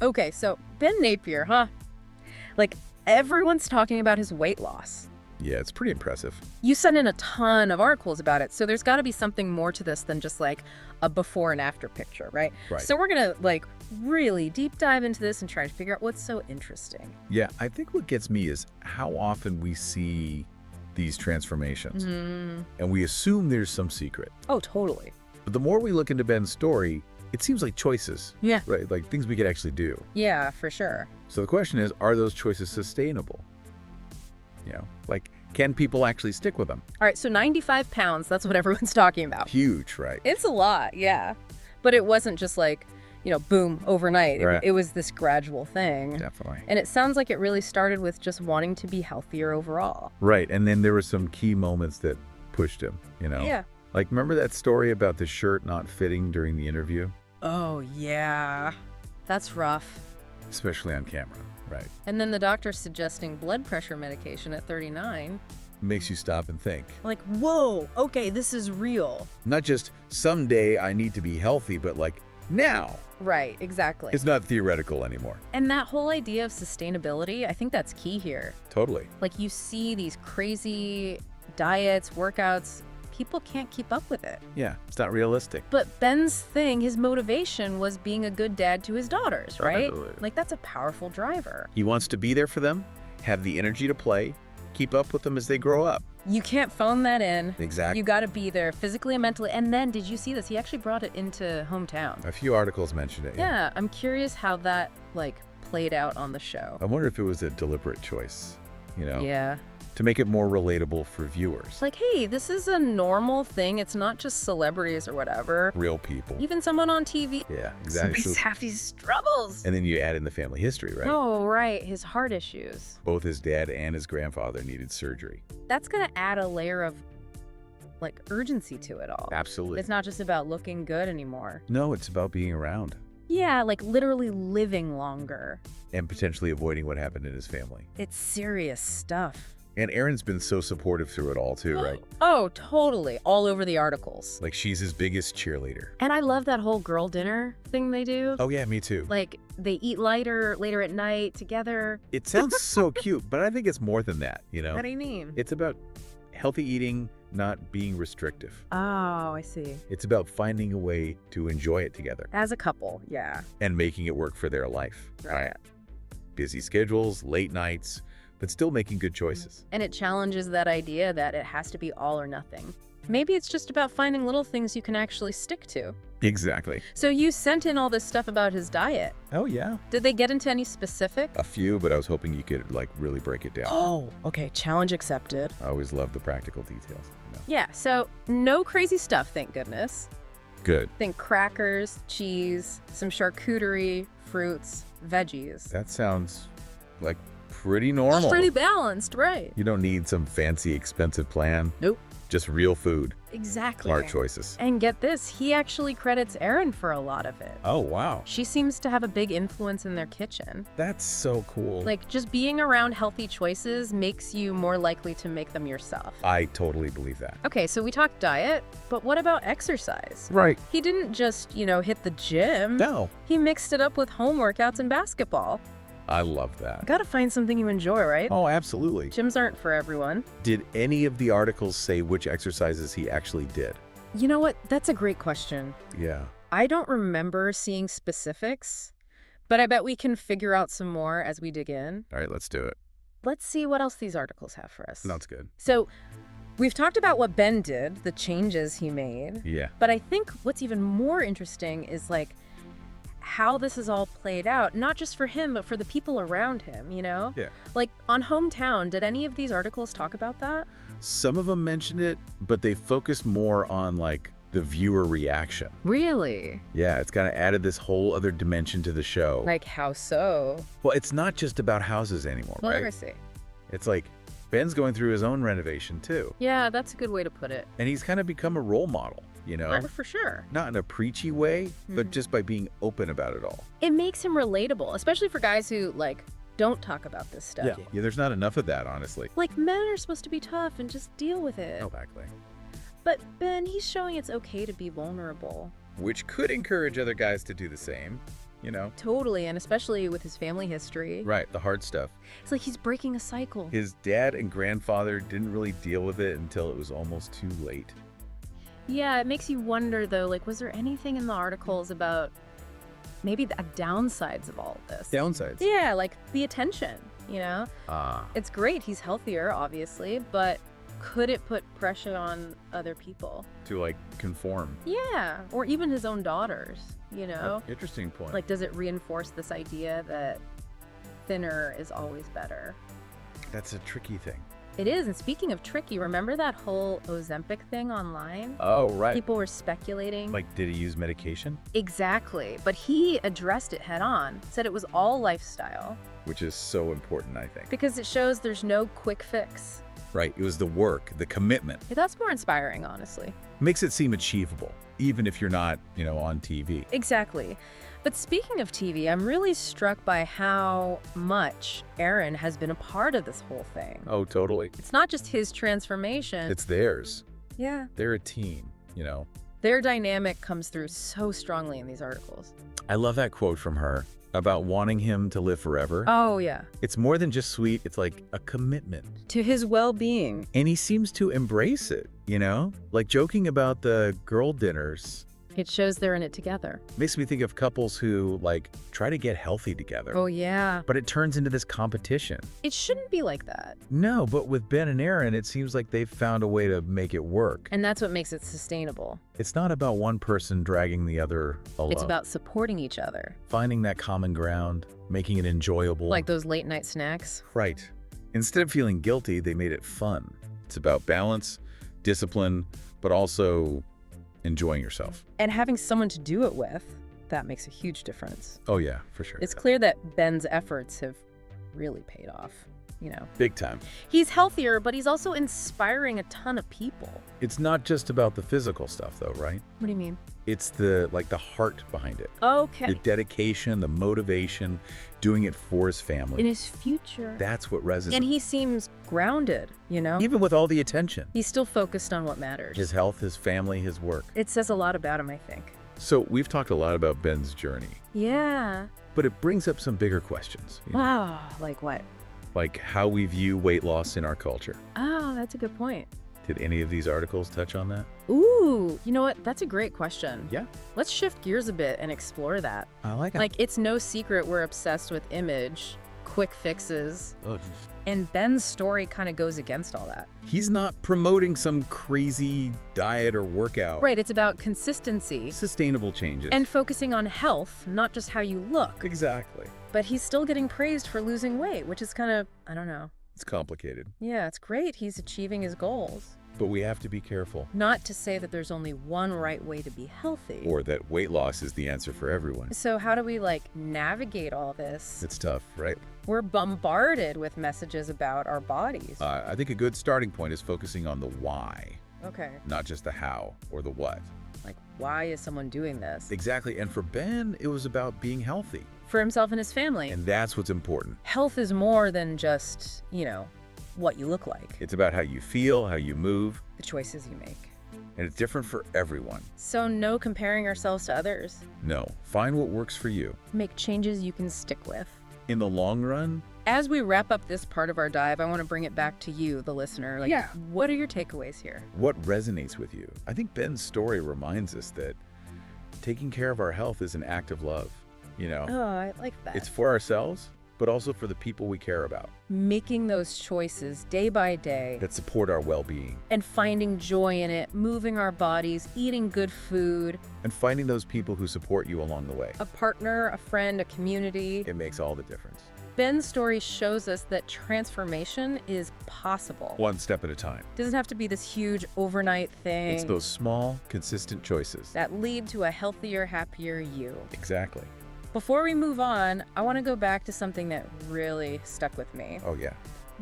Okay, so Ben Napier, huh? Like, everyone's talking about his weight loss. Yeah, it's pretty impressive. You sent in a ton of articles about it, so there's got to be something more to this than just like a before and after picture, right? Right. So we're gonna like really deep dive into this and try to figure out what's so interesting. Yeah, I think what gets me is how often we see these transformations. And we assume there's some secret. Oh, totally. But the more we look into Ben's story, it seems like choices, Yeah. right? Like things we could actually do. Yeah, for sure. So the question is, are those choices sustainable? You know, like, can people actually stick with them? All right, so 95 pounds, that's what everyone's talking about. Huge, right? It's a lot, yeah. But it wasn't just like, boom, overnight. Right. It was this gradual thing. Definitely. And it sounds like it really started with just wanting to be healthier overall. Right, and then there were some key moments that pushed him, Yeah. Like, remember that story about the shirt not fitting during the interview? Oh, yeah. That's rough. Especially on camera, right? And then the doctor suggesting blood pressure medication at 39. Makes you stop and think. Like, whoa, okay, this is real. Not just someday I need to be healthy, but like now. Right, exactly. It's not theoretical anymore. And that whole idea of sustainability, I think that's key here. Totally. Like, you see these crazy diets, workouts, people can't keep up with it. Yeah, it's not realistic. But Ben's thing, his motivation was being a good dad to his daughters, right? Totally. Like, that's a powerful driver. He wants to be there for them, have the energy to play, keep up with them as they grow up. You can't phone that in. Exactly. You got to be there physically and mentally. And then, did you see this? He actually brought it into hometown. A few articles mentioned it. Yeah, I'm curious how that, played out on the show. I wonder if it was a deliberate choice, Yeah. to make it more relatable for viewers. It's like, hey, this is a normal thing. It's not just celebrities or whatever. Real people. Even someone on TV. Yeah, exactly. Somebody's have these struggles. And then you add in the family history, right? Oh, right. His heart issues. Both his dad and his grandfather needed surgery. That's going to add a layer of, urgency to it all. Absolutely. It's not just about looking good anymore. No, it's about being around Yeah, literally living longer. and potentially avoiding what happened in his family. It's serious stuff. And Erin's been so supportive through it all too, right? Oh, totally. All over the articles. Like, she's his biggest cheerleader. And I love that whole girl dinner thing they do. Oh yeah, me too. They eat later at night together. It sounds so cute, but I think it's more than that, What do you mean? It's about healthy eating, not being restrictive. Oh, I see. It's about finding a way to enjoy it together As a couple, yeah. and making it work for their life. Right. Busy schedules, late nights, but still making good choices. And it challenges that idea that it has to be all or nothing. Maybe it's just about finding little things you can actually stick to. Exactly. So you sent in all this stuff about his diet. Oh yeah. Did they get into any specific? A few, but I was hoping you could really break it down. Oh, okay. Challenge accepted. I always love the practical details. Yeah, so no crazy stuff, thank goodness. Good. Think crackers, cheese, some charcuterie, fruits, veggies. That sounds like pretty normal. Pretty balanced, right? You don't need some fancy, expensive plan. Nope. Just real food. Exactly. Smart choices. And get this, he actually credits Erin for a lot of it. Oh, wow. She seems to have a big influence in their kitchen. That's so cool. Just being around healthy choices makes you more likely to make them yourself. I totally believe that. Okay, so we talked diet, but what about exercise? Right. He didn't just, hit the gym. No. He mixed it up with home workouts and basketball. I love that. Gotta find something you enjoy, right? Oh, absolutely. Gyms aren't for everyone. Did any of the articles say which exercises he actually did? You know what? That's a great question. Yeah. I don't remember seeing specifics, but I bet we can figure out some more as we dig in. All right, let's do it. Let's see what else these articles have for us. That's good. So, we've talked about what Ben did, the changes he made. Yeah. But I think what's even more interesting is how this is all played out, not just for him, but for the people around him, Yeah. On Hometown, did any of these articles talk about that? Some of them mentioned it, but they focused more on the viewer reaction. Really? Yeah, it's kind of added this whole other dimension to the show. How so? Well, it's not just about houses anymore, Well, right? I see. It's Ben's going through his own renovation too. Yeah, that's a good way to put it. And he's kind of become a role model, For sure. Not in a preachy way, but just by being open about it all. It makes him relatable, especially for guys who, don't talk about this stuff. Yeah, there's not enough of that, honestly. Men are supposed to be tough and just deal with it. Exactly. But Ben, he's showing it's okay to be vulnerable. Which could encourage other guys to do the same. you know? Totally, and especially with his family history. Right, the hard stuff. It's like he's breaking a cycle. His dad and grandfather didn't really deal with it until it was almost too late. Yeah, it makes you wonder, though, like, was there anything in the articles about maybe the downsides of all of this? Downsides? Yeah, like the attention, you know? Ah. It's great, he's healthier, obviously, but could it put pressure on other people? To, like, conform. Yeah, or even his own daughters, you know? Interesting point. Like, does it reinforce this idea that thinner is always better? That's a tricky thing. It is, and speaking of tricky, remember that whole Ozempic thing online? Oh, right. People were speculating. Like, did he use medication? Exactly, but he addressed it head on, said it was all lifestyle. Which is so important, I think. Because it shows there's no quick fix. Right, it was the work, the commitment. Yeah, that's more inspiring, honestly. Makes it seem achievable, even if you're not, on TV. Exactly. But speaking of TV, I'm really struck by how much Aaron has been a part of this whole thing. Oh, totally. It's not just his transformation. It's theirs. Yeah. They're a team, Their dynamic comes through so strongly in these articles. I love that quote from her about wanting him to live forever. Oh, yeah. It's more than just sweet. It's like a commitment. To his well-being. And he seems to embrace it, Like joking about the girl dinners. It shows they're in it together. Makes me think of couples who, try to get healthy together. Oh, yeah. But it turns into this competition. It shouldn't be like that. No, but with Ben and Aaron, it seems like they've found a way to make it work. And that's what makes it sustainable. It's not about one person dragging the other along. It's about supporting each other. Finding that common ground, making it enjoyable. Like those late night snacks. Right. Instead of feeling guilty, they made it fun. It's about balance, discipline, but also enjoying yourself. And having someone to do it with, that makes a huge difference. Oh, yeah, for sure. It's clear that Ben's efforts have really paid off, Big time. He's healthier, but he's also inspiring a ton of people. It's not just about the physical stuff, though, right? What do you mean? It's the heart behind it. Okay. The dedication, the motivation, doing it for his family. In his future. That's what resonates. And he seems grounded, Even with all the attention. He's still focused on what matters. His health, his family, his work. It says a lot about him, I think. So we've talked a lot about Ben's journey. Yeah. But it brings up some bigger questions. Wow. Like what? Like how we view weight loss in our culture. Oh, that's a good point. Did any of these articles touch on that? Ooh, you know what? That's a great question. Yeah. Let's shift gears a bit and explore that. I like it. Like, it's no secret we're obsessed with image, quick fixes, and Ben's story kind of goes against all that. He's not promoting some crazy diet or workout. Right, it's about consistency. Sustainable changes. And focusing on health, not just how you look. Exactly. But he's still getting praised for losing weight, which is kind of, I don't know. It's complicated. Yeah, it's great. He's achieving his goals. But we have to be careful. Not to say that there's only one right way to be healthy. Or that weight loss is the answer for everyone. So how do we navigate all this? It's tough, right? We're bombarded with messages about our bodies. I think a good starting point is focusing on the why, Okay. not just the how or the what. Why is someone doing this? Exactly. And for Ben, it was about being healthy. For himself and his family. And that's what's important. Health is more than just, what you look like. It's about how you feel, how you move. The choices you make. And it's different for everyone. So no comparing ourselves to others. No, find what works for you. Make changes you can stick with. In the long run, as we wrap up this part of our dive, I want to bring it back to you, the listener. What are your takeaways here? What resonates with you? I think Ben's story reminds us that taking care of our health is an act of love. Oh, I like that. It's for ourselves, but also for the people we care about. Making those choices day by day. That support our well-being. And finding joy in it, moving our bodies, eating good food. And finding those people who support you along the way. A partner, a friend, a community. It makes all the difference. Ben's story shows us that transformation is possible. One step at a time. It doesn't have to be this huge overnight thing. It's those small, consistent choices that lead to a healthier, happier you. Exactly. Before we move on, I want to go back to something that really stuck with me. Oh, yeah.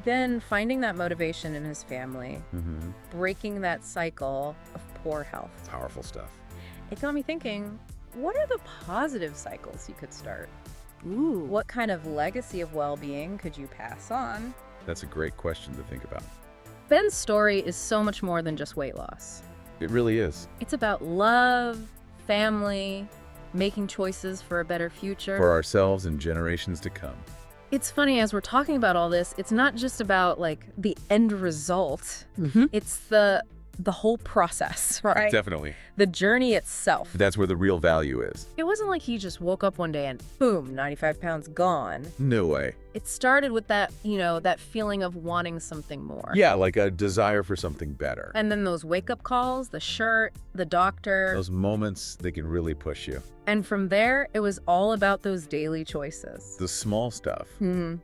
Ben finding that motivation in his family, Mm-hmm. breaking that cycle of poor health. Powerful stuff. It got me thinking, what are the positive cycles you could start? Ooh. What kind of legacy of well-being could you pass on? That's a great question to think about. Ben's story is so much more than just weight loss. It really is. It's about love, family, making choices for a better future. For ourselves and generations to come. It's funny, as we're talking about all this, it's not just about like the end result. It's the whole process, right? Definitely. The journey itself. That's where the real value is. It wasn't like he just woke up one day and boom, 95 pounds gone. No way. It started with that, that feeling of wanting something more. Yeah, like a desire for something better. And then those wake-up calls, the shirt, the doctor. Those moments, they can really push you. And from there, it was all about those daily choices. The small stuff,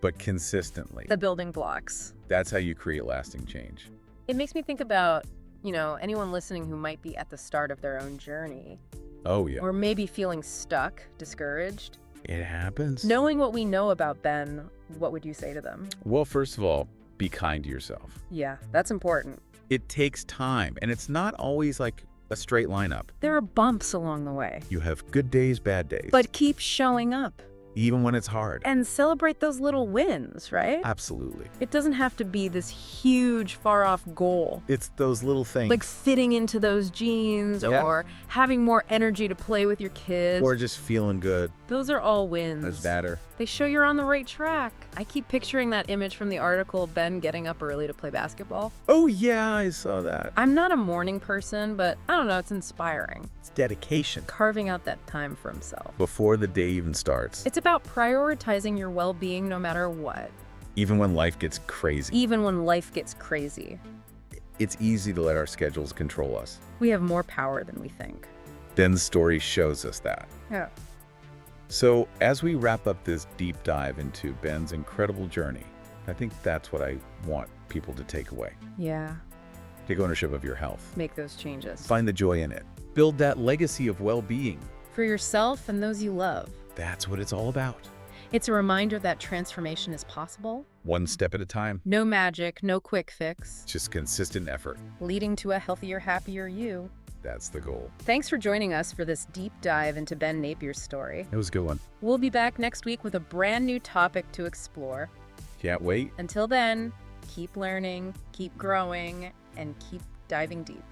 but consistently. The building blocks. That's how you create lasting change. It makes me think about, anyone listening who might be at the start of their own journey. Oh, yeah. Or maybe feeling stuck, discouraged. It happens. Knowing what we know about Ben, what would you say to them? Well, first of all, be kind to yourself. Yeah, that's important. It takes time, and it's not always like a straight line up. There are bumps along the way. You have good days, bad days. But keep showing up. Even when it's hard. And celebrate those little wins, right? Absolutely. It doesn't have to be this huge, far-off goal. It's those little things. Like fitting into those jeans or having more energy to play with your kids. Or just feeling good. Those are all wins. That's better. They show you're on the right track. I keep picturing that image from the article, Ben getting up early to play basketball. Oh, yeah, I saw that. I'm not a morning person, but I don't know, it's inspiring. It's dedication. Carving out that time for himself. Before the day even starts. It's about prioritizing your well-being no matter what. Even when life gets crazy. Even when life gets crazy. It's easy to let our schedules control us. We have more power than we think. Ben's story shows us that. Yeah. So, as we wrap up this deep dive into Ben's incredible journey, I think that's what I want people to take away. Yeah. Take ownership of your health. Make those changes. Find the joy in it. Build that legacy of well-being. For yourself and those you love. That's what it's all about. It's a reminder that transformation is possible. One step at a time. No magic, no quick fix. Just consistent effort. Leading to a healthier, happier you. That's the goal. Thanks for joining us for this deep dive into Ben Napier's story. It was a good one. We'll be back next week with a brand new topic to explore. Can't wait. Until then, keep learning, keep growing, and keep diving deep.